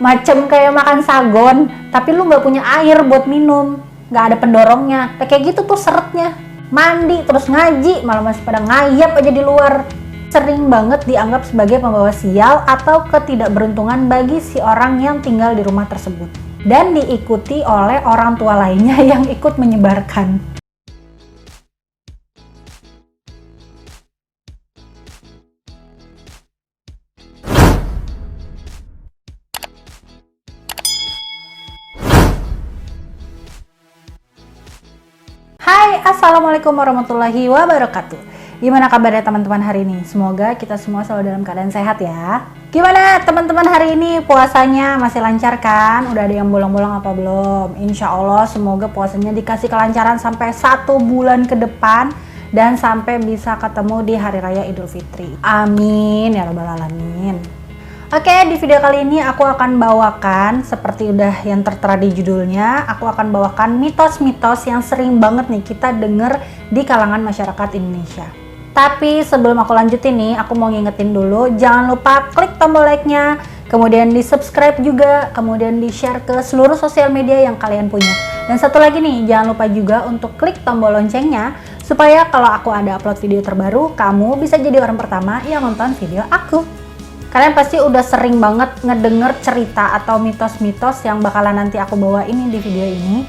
Macem kayak makan sagon, tapi lu nggak punya air buat minum, nggak ada pendorongnya. Kayak gitu tuh seretnya. Mandi terus ngaji, malah masih pada ngayap aja di luar. Sering banget dianggap sebagai pembawa sial atau ketidakberuntungan bagi si orang yang tinggal di rumah tersebut. Dan diikuti oleh orang tua lainnya yang ikut menyebarkan. Hai, assalamualaikum warahmatullahi wabarakatuh. Gimana kabarnya teman-teman hari ini? Semoga kita semua selalu dalam keadaan sehat ya. Gimana teman-teman hari ini, puasanya masih lancar kan? Udah ada yang bolong-bolong apa belum? Insya Allah semoga puasanya dikasih kelancaran sampai 1 bulan ke depan dan sampai bisa ketemu di Hari Raya Idul Fitri. Amin ya rabbal alamin. Oke, di video kali ini aku akan bawakan, seperti udah yang tertera di judulnya, aku akan bawakan mitos-mitos yang sering banget nih kita denger di kalangan masyarakat Indonesia. Tapi sebelum aku lanjutin nih, aku mau ngingetin dulu, jangan lupa klik tombol like-nya, kemudian di subscribe juga, kemudian di share ke seluruh sosial media yang kalian punya. Dan satu lagi nih, jangan lupa juga untuk klik tombol loncengnya, supaya kalau aku ada upload video terbaru, kamu bisa jadi orang pertama yang nonton video aku. Kalian pasti udah sering banget ngedenger cerita atau mitos-mitos yang bakalan nanti aku bawa ini di video ini.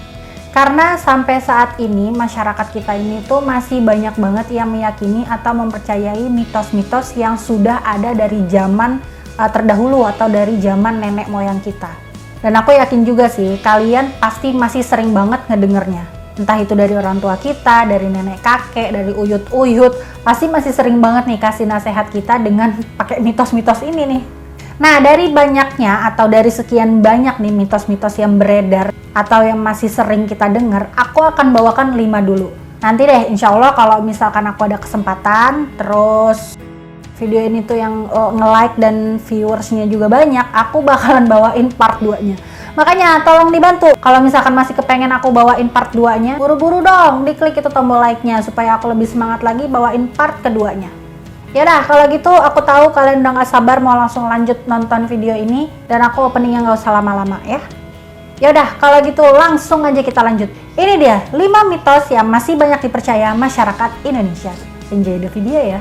Karena sampai saat ini masyarakat kita ini tuh masih banyak banget yang meyakini atau mempercayai mitos-mitos yang sudah ada dari zaman terdahulu atau dari zaman nenek moyang kita. Dan aku yakin juga sih kalian pasti masih sering banget ngedengernya. Entah itu dari orang tua kita, dari nenek kakek, dari uyut-uyut, pasti masih sering banget nih kasih nasihat kita dengan pakai mitos-mitos ini nih. Nah, dari banyaknya atau dari sekian banyak nih mitos-mitos yang beredar atau yang masih sering kita dengar, aku akan bawakan 5 dulu. Nanti deh, insya Allah kalau misalkan aku ada kesempatan, terus video ini tuh yang nge-like dan viewersnya juga banyak, aku bakalan bawain part 2-nya. Makanya tolong dibantu, kalau misalkan masih kepengen aku bawain part 2-nya, buru-buru dong diklik itu tombol like-nya supaya aku lebih semangat lagi bawain part keduanya. Yaudah, kalau gitu aku tahu kalian udah gak sabar mau langsung lanjut nonton video ini, dan aku openingnya gak usah lama-lama ya. Yaudah, kalau gitu langsung aja kita lanjut. Ini dia 5 mitos yang masih banyak dipercaya masyarakat Indonesia. Enjoy the video ya.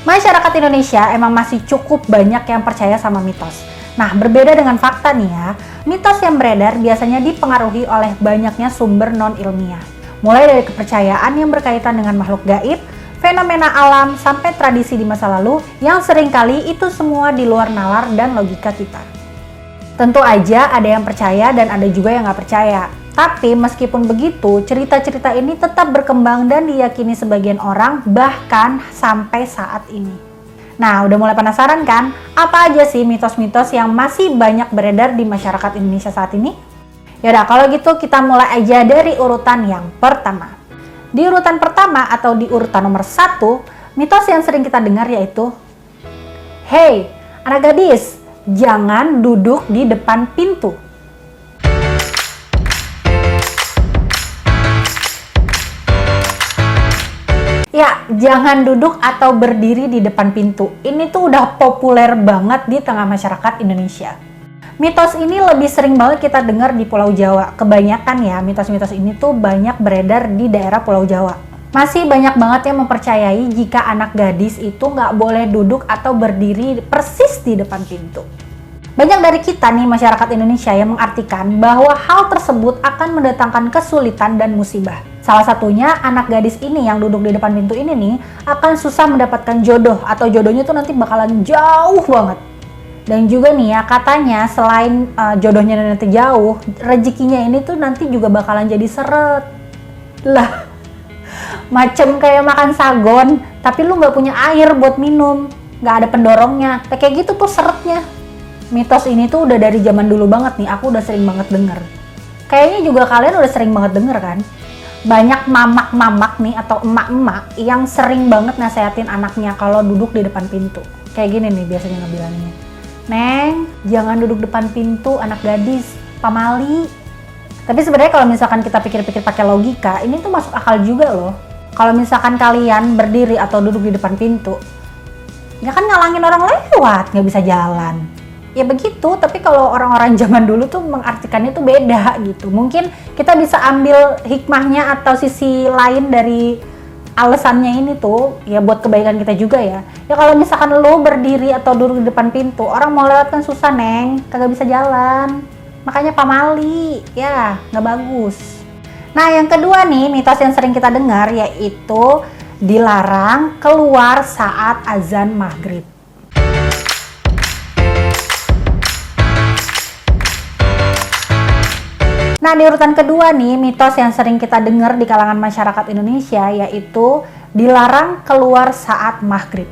Masyarakat Indonesia emang masih cukup banyak yang percaya sama mitos. Nah, berbeda dengan fakta nih ya, mitos yang beredar biasanya dipengaruhi oleh banyaknya sumber non-ilmiah. Mulai dari kepercayaan yang berkaitan dengan makhluk gaib, fenomena alam, sampai tradisi di masa lalu yang seringkali itu semua di luar nalar dan logika kita. Tentu aja ada yang percaya dan ada juga yang nggak percaya. Tapi meskipun begitu, cerita-cerita ini tetap berkembang dan diyakini sebagian orang bahkan sampai saat ini. Nah, udah mulai penasaran kan? Apa aja sih mitos-mitos yang masih banyak beredar di masyarakat Indonesia saat ini? Yaudah, kalau gitu kita mulai aja dari urutan yang pertama. Di urutan pertama atau di urutan nomor 1, mitos yang sering kita dengar yaitu, "Hey, anak gadis, jangan duduk di depan pintu." Ya, jangan duduk atau berdiri di depan pintu. Ini tuh udah populer banget di tengah masyarakat Indonesia. Mitos ini lebih sering banget kita dengar di Pulau Jawa. Kebanyakan ya, mitos-mitos ini tuh banyak beredar di daerah Pulau Jawa. Masih banyak banget yang mempercayai jika anak gadis itu nggak boleh duduk atau berdiri persis di depan pintu. Banyak dari kita nih masyarakat Indonesia yang mengartikan bahwa hal tersebut akan mendatangkan kesulitan dan musibah. Salah satunya anak gadis ini yang duduk di depan pintu ini nih akan susah mendapatkan jodoh atau jodohnya tuh nanti bakalan jauh banget. Dan juga nih ya katanya selain jodohnya nanti jauh, rezekinya ini tuh nanti juga bakalan jadi seret. Lah, macem kayak makan sagon tapi lu nggak punya air buat minum, nggak ada pendorongnya. Kayak gitu tuh seretnya. Mitos ini tuh udah dari zaman dulu banget nih, aku udah sering banget denger. Kayaknya juga kalian udah sering banget denger kan? Banyak mamak-mamak nih atau emak-emak yang sering banget nasehatin anaknya kalau duduk di depan pintu. Kayak gini nih biasanya ngebilangnya, "Neng, jangan duduk depan pintu, anak gadis, pamali." Tapi sebenarnya kalau misalkan kita pikir-pikir pakai logika, ini tuh masuk akal juga loh. Kalau misalkan kalian berdiri atau duduk di depan pintu, ya kan ngalangin orang lewat, nggak bisa jalan. ya begitu, tapi kalau orang-orang zaman dulu tuh mengartikannya tuh beda gitu. Mungkin kita bisa ambil hikmahnya atau sisi lain dari alasannya ini tuh ya buat kebaikan kita juga ya. Ya kalau misalkan lo berdiri atau duduk di depan pintu, orang mau lewat kan susah neng, kagak bisa jalan. Makanya pamali, ya nggak bagus. Nah yang kedua nih, mitos yang sering kita dengar yaitu dilarang keluar saat azan maghrib. Nah, di urutan kedua nih, mitos yang sering kita dengar di kalangan masyarakat Indonesia yaitu dilarang keluar saat maghrib.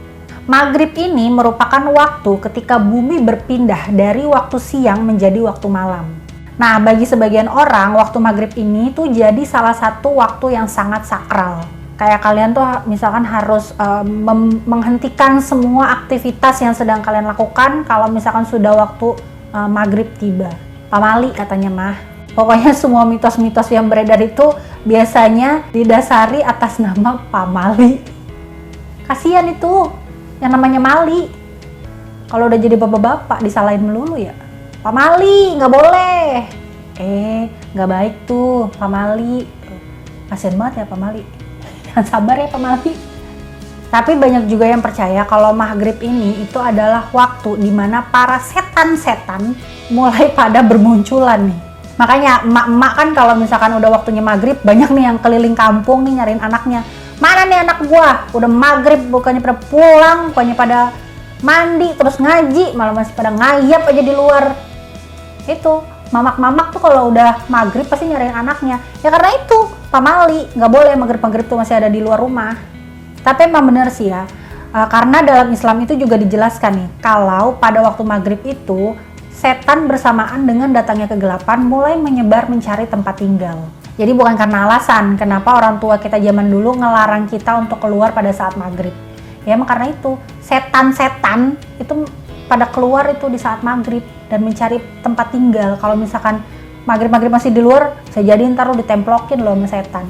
Maghrib ini merupakan waktu ketika bumi berpindah dari waktu siang menjadi waktu malam. Nah, bagi sebagian orang, waktu maghrib ini tuh jadi salah satu waktu yang sangat sakral. Kayak kalian tuh misalkan harus menghentikan semua aktivitas yang sedang kalian lakukan kalau misalkan sudah waktu maghrib tiba. Pamali katanya mah. Pokoknya semua mitos-mitos yang beredar itu biasanya didasari atas nama pamali. Kasihan itu yang namanya mali. Kalau udah jadi bapak-bapak disalahin melulu ya. Pamali, nggak boleh. Nggak baik tuh pamali. Kasihan banget ya pamali. Yang sabar ya pamali. Tapi banyak juga yang percaya kalau maghrib ini itu adalah waktu dimana para setan-setan mulai pada bermunculan nih. Makanya emak-emak kan kalau misalkan udah waktunya maghrib, banyak nih yang keliling kampung nih nyariin anaknya. Mana nih anak gua? Udah maghrib bukannya pada pulang, bukannya pada mandi terus ngaji, malah masih pada ngayap aja di luar. Itu mamak-mamak tuh kalau udah maghrib pasti nyariin anaknya. Ya karena itu pamali, nggak boleh maghrib-maghrib tuh masih ada di luar rumah. Tapi emang bener sih ya, karena dalam Islam itu juga dijelaskan nih, kalau pada waktu maghrib itu setan bersamaan dengan datangnya kegelapan mulai menyebar mencari tempat tinggal. Jadi bukan karena alasan kenapa orang tua kita zaman dulu ngelarang kita untuk keluar pada saat maghrib. Ya emang karena itu setan-setan itu pada keluar itu di saat maghrib dan mencari tempat tinggal. Kalau misalkan maghrib-maghrib masih di luar, saya jadi ntar lo ditemplokin loh sama setan.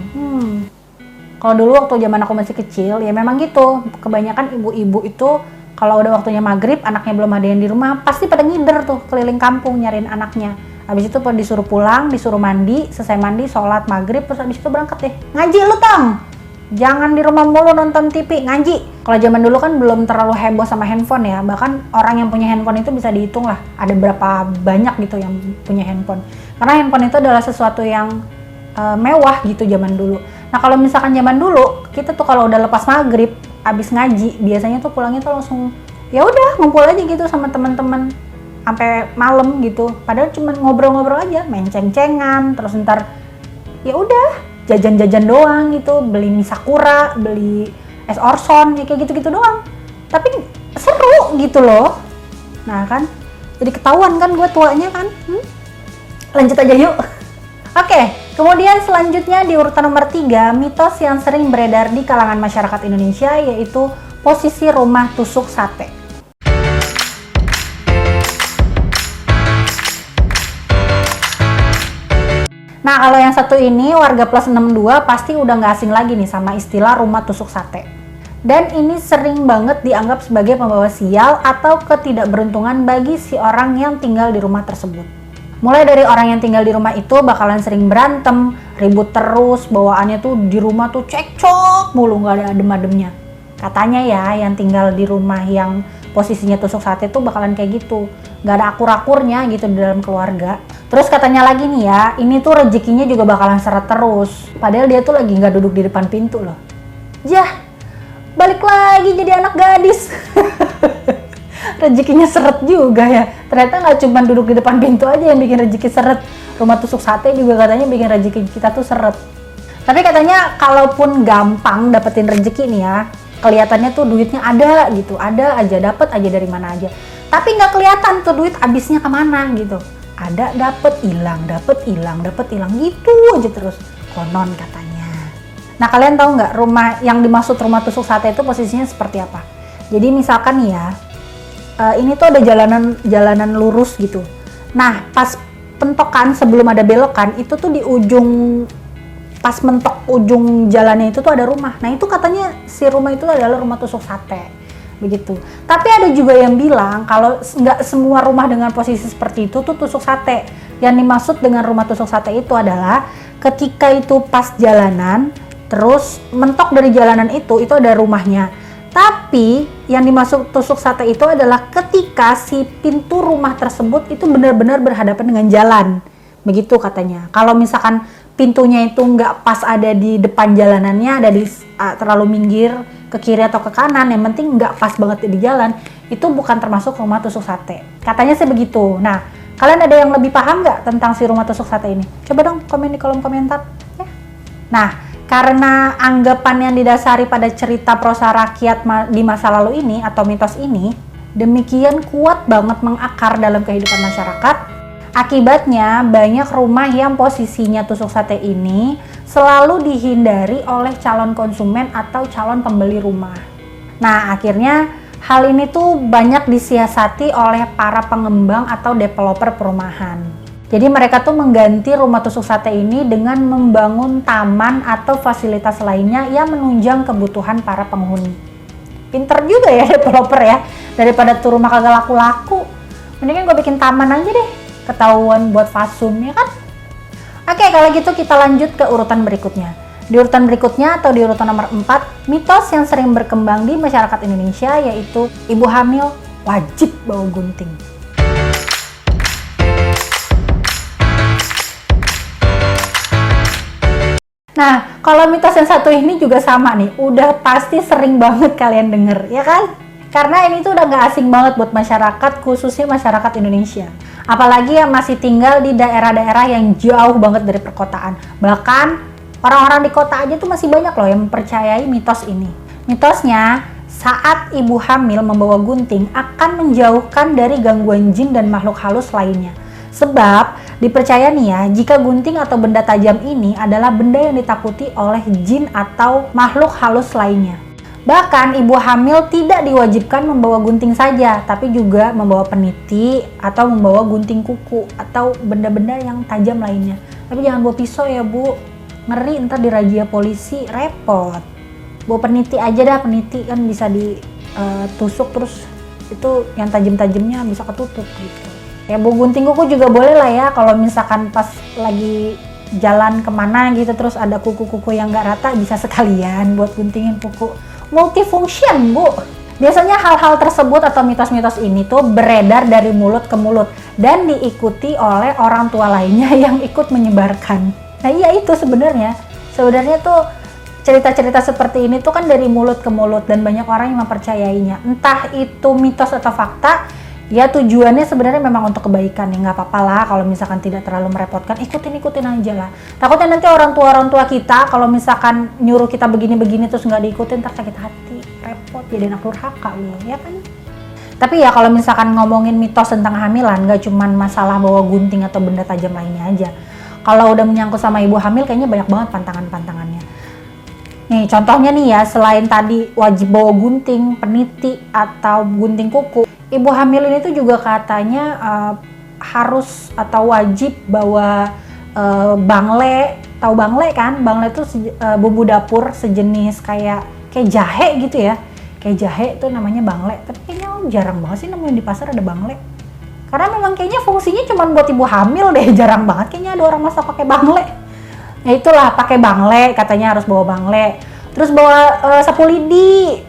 Kalau dulu waktu zaman aku masih kecil ya memang gitu. Kebanyakan ibu-ibu itu kalau udah waktunya maghrib, anaknya belum ada yang di rumah, pasti pada ngider tuh keliling kampung nyariin anaknya. Habis itu disuruh pulang, disuruh mandi, selesai mandi, sholat maghrib, terus habis itu berangkat deh. Ngaji lu tong! Jangan di rumah mulu nonton TV, ngaji. Kalau zaman dulu kan belum terlalu heboh sama handphone ya, bahkan orang yang punya handphone itu bisa dihitung lah. Ada berapa banyak gitu yang punya handphone. Karena handphone itu adalah sesuatu yang mewah gitu zaman dulu. Nah kalau misalkan zaman dulu, kita tuh kalau udah lepas maghrib, abis ngaji biasanya tuh pulangnya tuh langsung ya udah ngumpul aja gitu sama teman-teman sampai malam gitu, padahal cuma ngobrol-ngobrol aja, main ceng-cengan, terus ntar ya udah jajan-jajan doang gitu, beli mie sakura, beli es orson ya kayak gitu-gitu doang, tapi seru gitu loh. Nah kan jadi ketahuan kan gue tuanya kan. Lanjut aja yuk. Oke, kemudian selanjutnya di urutan nomor 3, mitos yang sering beredar di kalangan masyarakat Indonesia yaitu posisi rumah tusuk sate. Nah, kalau yang satu ini warga plus 62 pasti udah nggak asing lagi nih sama istilah rumah tusuk sate. Dan ini sering banget dianggap sebagai pembawa sial atau ketidakberuntungan bagi si orang yang tinggal di rumah tersebut. Mulai dari orang yang tinggal di rumah itu bakalan sering berantem, ribut terus, bawaannya tuh di rumah tuh cekcok mulu, nggak ada adem-ademnya. Katanya ya, yang tinggal di rumah yang posisinya tusuk sate tuh bakalan kayak gitu, nggak ada akur-akurnya gitu di dalam keluarga. Terus katanya lagi nih ya, ini tuh rezekinya juga bakalan seret terus, padahal dia tuh lagi nggak duduk di depan pintu loh. Jah, balik lagi jadi anak gadis. Rezekinya seret juga ya. Ternyata nggak cuma duduk di depan pintu aja yang bikin rezeki seret. Rumah tusuk sate juga katanya bikin rezeki kita tuh seret. Tapi katanya kalaupun gampang dapetin rezeki nih ya, kelihatannya tuh duitnya ada gitu, ada aja, dapet aja dari mana aja. Tapi nggak kelihatan tuh duit habisnya kemana gitu. Ada dapet hilang gitu aja terus. Konon katanya. Nah kalian tahu nggak rumah yang dimaksud rumah tusuk sate itu posisinya seperti apa? Jadi misalkan nih ya, ini tuh ada jalanan lurus gitu. Nah pas pentokan sebelum ada belokan itu tuh di ujung, pas mentok ujung jalannya itu tuh ada rumah. Nah itu katanya si rumah itu adalah rumah tusuk sate. begitu. Tapi ada juga yang bilang kalau nggak semua rumah dengan posisi seperti itu tuh tusuk sate. Yang dimaksud dengan rumah tusuk sate itu adalah ketika itu pas jalanan, terus mentok dari jalanan itu ada rumahnya. Tapi yang dimaksud tusuk sate itu adalah ketika si pintu rumah tersebut itu benar-benar berhadapan dengan jalan. Begitu katanya. Kalau misalkan pintunya itu nggak pas ada di depan jalanannya, ada di terlalu minggir ke kiri atau ke kanan, yang penting nggak pas banget di jalan, itu bukan termasuk rumah tusuk sate. Katanya sih begitu. Nah, kalian ada yang lebih paham nggak tentang si rumah tusuk sate ini? Coba dong komen di kolom komentar. Ya. Nah, karena anggapan yang didasari pada cerita prosa rakyat di masa lalu ini atau mitos ini, demikian kuat banget mengakar dalam kehidupan masyarakat. Akibatnya banyak rumah yang posisinya tusuk sate ini selalu dihindari oleh calon konsumen atau calon pembeli rumah. Nah, akhirnya hal ini tuh banyak disiasati oleh para pengembang atau developer perumahan. Jadi mereka tuh mengganti rumah tusuk sate ini dengan membangun taman atau fasilitas lainnya yang menunjang kebutuhan para penghuni. Pinter juga ya developer ya, daripada tuh rumah kagak laku-laku. Mendingan gue bikin taman aja deh, ketahuan buat fasum ya kan. Oke, kalau gitu kita lanjut ke urutan berikutnya. Di urutan berikutnya atau di urutan nomor 4, mitos yang sering berkembang di masyarakat Indonesia yaitu ibu hamil wajib bawa gunting. Nah, kalau mitos yang satu ini juga sama nih, udah pasti sering banget kalian denger, ya kan? Karena ini tuh udah gak asing banget buat masyarakat, khususnya masyarakat Indonesia. Apalagi yang masih tinggal di daerah-daerah yang jauh banget dari perkotaan. Bahkan orang-orang di kota aja tuh masih banyak loh yang mempercayai mitos ini. Mitosnya, saat ibu hamil membawa gunting akan menjauhkan dari gangguan jin dan makhluk halus lainnya. Sebab dipercaya nih ya, jika gunting atau benda tajam ini adalah benda yang ditakuti oleh jin atau makhluk halus lainnya. Bahkan ibu hamil tidak diwajibkan membawa gunting saja, tapi juga membawa peniti atau membawa gunting kuku atau benda-benda yang tajam lainnya. Tapi jangan bawa pisau ya bu, ngeri ntar dirazia polisi, repot. Bawa peniti aja dah, peniti kan bisa ditusuk terus itu yang tajam-tajamnya bisa ketutup gitu. Ya bawa gunting kuku juga boleh lah ya, kalau misalkan pas lagi jalan kemana gitu terus ada kuku-kuku yang nggak rata bisa sekalian buat guntingin kuku. Multifunction bu. Biasanya hal-hal tersebut atau mitos-mitos ini tuh beredar dari mulut ke mulut dan diikuti oleh orang tua lainnya yang ikut menyebarkan. Nah iya itu sebenarnya tuh cerita-cerita seperti ini tuh kan dari mulut ke mulut dan banyak orang yang mempercayainya. Entah itu mitos atau fakta, ya tujuannya sebenarnya memang untuk kebaikan ya, nggak apa-apa lah kalau misalkan tidak terlalu merepotkan, ikutin aja lah. Takutnya nanti orang tua kita kalau misalkan nyuruh kita begini-begini terus nggak diikutin, ntar sakit hati, repot, jadi anak durhaka loh, ya kan? Tapi ya kalau misalkan ngomongin mitos tentang hamilan, nggak cuman masalah bawa gunting atau benda tajam lainnya aja. Kalau udah menyangkut sama ibu hamil, kayaknya banyak banget pantangan-pantangannya. Nih contohnya nih ya, selain tadi wajib bawa gunting, peniti, atau gunting kuku, ibu hamil ini tuh juga katanya harus atau wajib bawa bangle. Tahu bangle kan? Bangle itu bumbu dapur sejenis kayak jahe gitu ya. Kayak jahe tuh namanya bangle. Tapi kayaknya jarang banget sih nemuin di pasar ada bangle. Karena memang kayaknya fungsinya cuma buat ibu hamil deh, jarang banget kayaknya ada orang masak pakai bangle. Nah itulah pakai bangle, katanya harus bawa bangle. Terus bawa sapu lidi.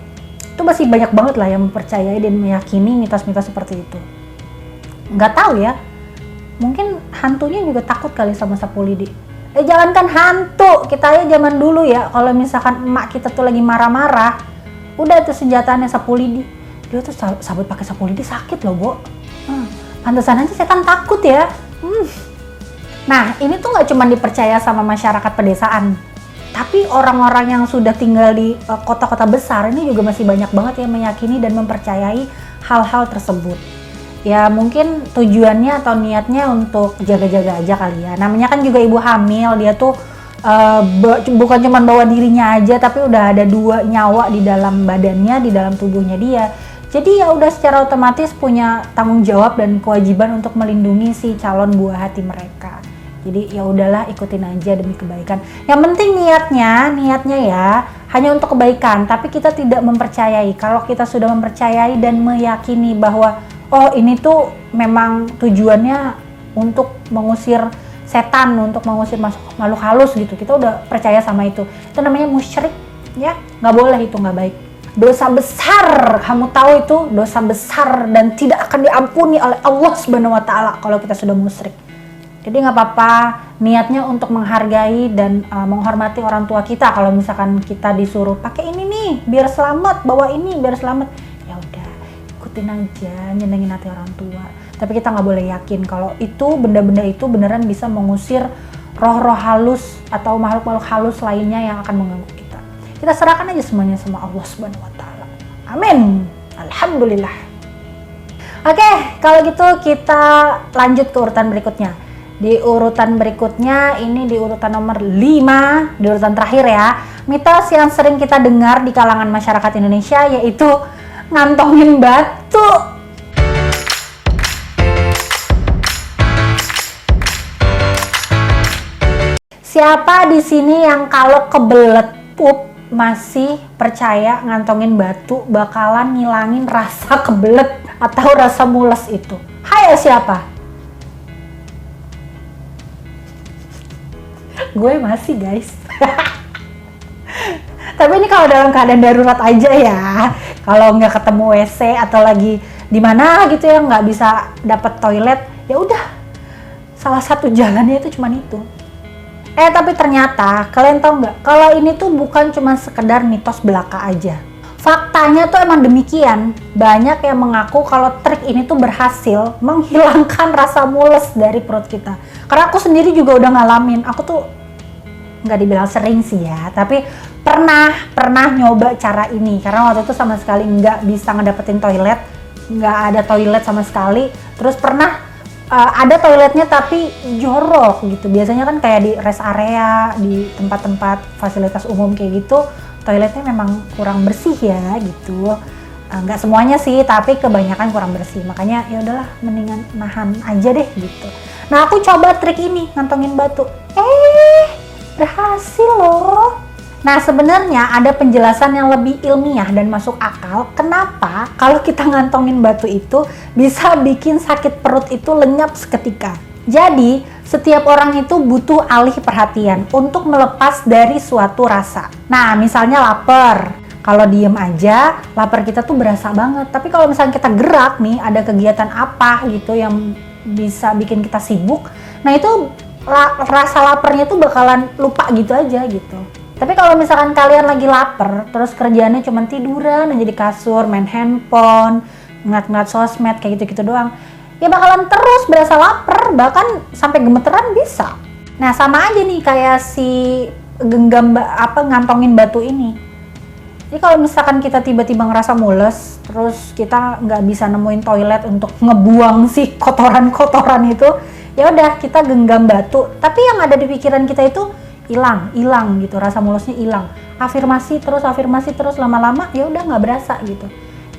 Itu masih banyak banget lah yang mempercayai dan meyakini mitos-mitos seperti itu. Nggak tahu ya, mungkin hantunya juga takut kali sama sapu lidi. Jangankan hantu, kita aja zaman dulu ya, kalau misalkan emak kita tuh lagi marah-marah, udah tuh senjatanya sapu lidi. Dia tuh sabut pakai sapu lidi sakit loh, Bo. Pantesan aja setan takut ya. Nah, ini tuh nggak cuma dipercaya sama masyarakat pedesaan, tapi orang-orang yang sudah tinggal di kota-kota besar ini juga masih banyak banget yang meyakini dan mempercayai hal-hal tersebut. Ya mungkin tujuannya atau niatnya untuk jaga-jaga aja kali ya. Namanya kan juga ibu hamil, dia tuh bukan cuma bawa dirinya aja, tapi udah ada 2 nyawa di dalam badannya, di dalam tubuhnya dia. Jadi ya udah secara otomatis punya tanggung jawab dan kewajiban untuk melindungi si calon buah hati mereka. Jadi ya udahlah ikutin aja demi kebaikan. Yang penting niatnya ya hanya untuk kebaikan, tapi kita tidak mempercayai. Kalau kita sudah mempercayai dan meyakini bahwa oh ini tuh memang tujuannya untuk mengusir setan, untuk mengusir makhluk halus gitu, kita udah percaya sama itu namanya musyrik ya, nggak boleh, itu nggak baik, dosa besar, kamu tahu itu dosa besar dan tidak akan diampuni oleh Allah Subhanahu wa Ta'ala kalau kita sudah musyrik. Jadi nggak apa-apa niatnya untuk menghargai dan menghormati orang tua kita. Kalau misalkan kita disuruh pakai ini nih biar selamat, bawa ini biar selamat, ya udah ikutin aja, nyenengin hati orang tua. Tapi kita nggak boleh yakin kalau itu benda-benda itu beneran bisa mengusir roh-roh halus atau makhluk-makhluk halus lainnya yang akan mengganggu kita. Kita serahkan aja semuanya sama Allah Subhanahu wa Ta'ala. Amin. Alhamdulillah. Oke, kalau gitu kita lanjut ke urutan berikutnya. Di urutan berikutnya, ini di urutan nomor 5, di urutan terakhir ya. Mitos yang sering kita dengar di kalangan masyarakat Indonesia yaitu ngantongin batu. Siapa di sini yang kalau kebelet pup masih percaya ngantongin batu bakalan ngilangin rasa kebelet atau rasa mules itu? Hayo siapa? Gue masih guys. Tapi ini kalau dalam keadaan darurat aja ya. Kalau nggak ketemu WC atau lagi di mana gitu ya, nggak bisa dapet toilet, ya udah. Salah satu jalannya itu cuman itu. Tapi ternyata kalian tahu nggak? Kalau ini tuh bukan cuma sekedar mitos belaka aja. Faktanya tuh emang demikian. Banyak yang mengaku kalau trik ini tuh berhasil menghilangkan rasa mules dari perut kita. Karena aku sendiri juga udah ngalamin. Aku tuh nggak dibilang sering sih ya, tapi pernah nyoba cara ini. Karena waktu itu sama sekali nggak bisa ngedapetin toilet, nggak ada toilet sama sekali. Terus pernah ada toiletnya tapi jorok gitu. Biasanya kan kayak di rest area, di tempat-tempat fasilitas umum kayak gitu, toiletnya memang kurang bersih ya gitu. Nggak semuanya sih, tapi kebanyakan kurang bersih. Makanya ya udahlah, mendingan nahan aja deh gitu. Nah, aku coba trik ini, ngantongin batu. Berhasil loh. Nah, sebenarnya ada penjelasan yang lebih ilmiah dan masuk akal kenapa kalau kita ngantongin batu itu bisa bikin sakit perut itu lenyap seketika. Jadi, setiap orang itu butuh alih perhatian untuk melepas dari suatu rasa. Nah, misalnya lapar. Kalau diem aja, lapar kita tuh berasa banget. Tapi kalau misalnya kita gerak nih, ada kegiatan apa gitu yang bisa bikin kita sibuk, nah itu rasa laparnya tuh bakalan lupa gitu aja gitu. Tapi kalau misalkan kalian lagi lapar, terus kerjaannya cuma tiduran aja di kasur, main handphone, ngeliat-ngeliat sosmed kayak gitu-gitu doang, ya bakalan terus berasa lapar, bahkan sampai gemeteran bisa. Nah, sama aja nih kayak si genggam ngantongin batu ini. Jadi kalau misalkan kita tiba-tiba ngerasa mules, terus kita nggak bisa nemuin toilet untuk ngebuang si kotoran-kotoran itu, ya udah kita genggam batu. Tapi yang ada di pikiran kita itu hilang gitu, rasa mulusnya hilang. Afirmasi terus lama-lama ya udah nggak berasa gitu.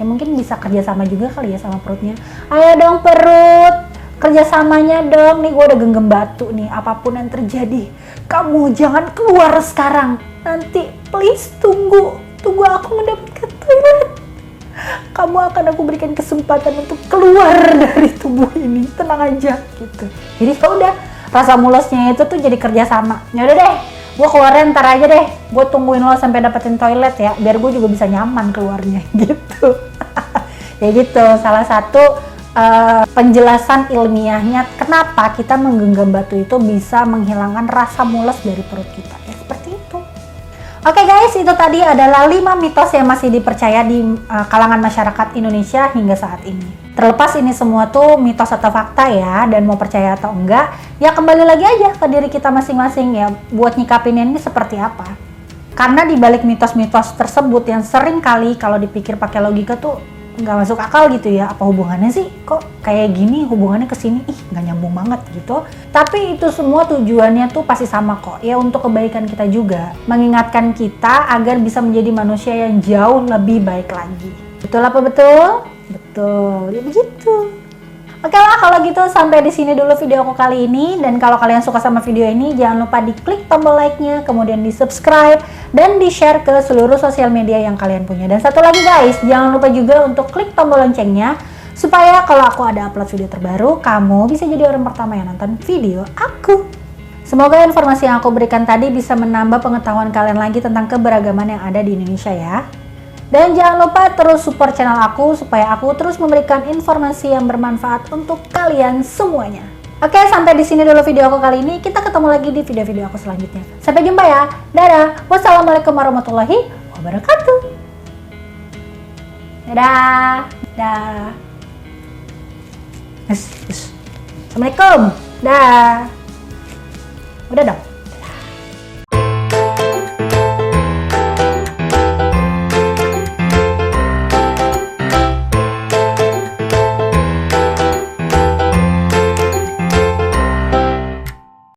Ya mungkin bisa kerjasama juga kali ya sama perutnya. Ayo dong perut, kerjasamanya dong. Nih gue udah genggam batu nih, apapun yang terjadi kamu jangan keluar sekarang. Nanti please tunggu aku mendapatkan toilet. Kamu akan aku berikan kesempatan untuk keluar dari tubuh ini. Tenang aja gitu. Jadi ya udah, rasa mulesnya itu tuh jadi kerjasama. Ya udah deh, gue keluarin ntar aja deh. Gue tungguin lo sampai dapetin toilet ya, biar gue juga bisa nyaman keluarnya gitu. Ya gitu, salah satu penjelasan ilmiahnya kenapa kita menggenggam batu itu bisa menghilangkan rasa mules dari perut kita. Ya seperti itu. Oke guys, itu tadi adalah 5 mitos yang masih dipercaya di kalangan masyarakat Indonesia hingga saat ini. Terlepas ini semua tuh mitos atau fakta ya, dan mau percaya atau enggak, ya kembali lagi aja ke diri kita masing-masing ya, buat nyikapin ini seperti apa. Karena di balik mitos-mitos tersebut yang sering kali kalau dipikir pakai logika tuh nggak masuk akal gitu ya, apa hubungannya sih, kok kayak gini hubungannya ke sini, nggak nyambung banget gitu. Tapi itu semua tujuannya tuh pasti sama kok, ya untuk kebaikan kita juga, mengingatkan kita agar bisa menjadi manusia yang jauh lebih baik lagi. Betul apa betul? Betul, ya begitu. Oke lah kalau gitu sampai di sini dulu video aku kali ini, dan kalau kalian suka sama video ini jangan lupa diklik tombol like-nya, kemudian di-subscribe dan di-share ke seluruh sosial media yang kalian punya. Dan satu lagi guys, jangan lupa juga untuk klik tombol loncengnya supaya kalau aku ada upload video terbaru, kamu bisa jadi orang pertama yang nonton video aku. Semoga informasi yang aku berikan tadi bisa menambah pengetahuan kalian lagi tentang keberagaman yang ada di Indonesia ya. Dan jangan lupa terus support channel aku supaya aku terus memberikan informasi yang bermanfaat untuk kalian semuanya. Oke, sampai di sini dulu video aku kali ini. Kita ketemu lagi di video-video aku selanjutnya. Sampai jumpa ya. Dadah. Wassalamualaikum warahmatullahi wabarakatuh. Dadah. Dadah. Assalamualaikum. Dah. Udah dong.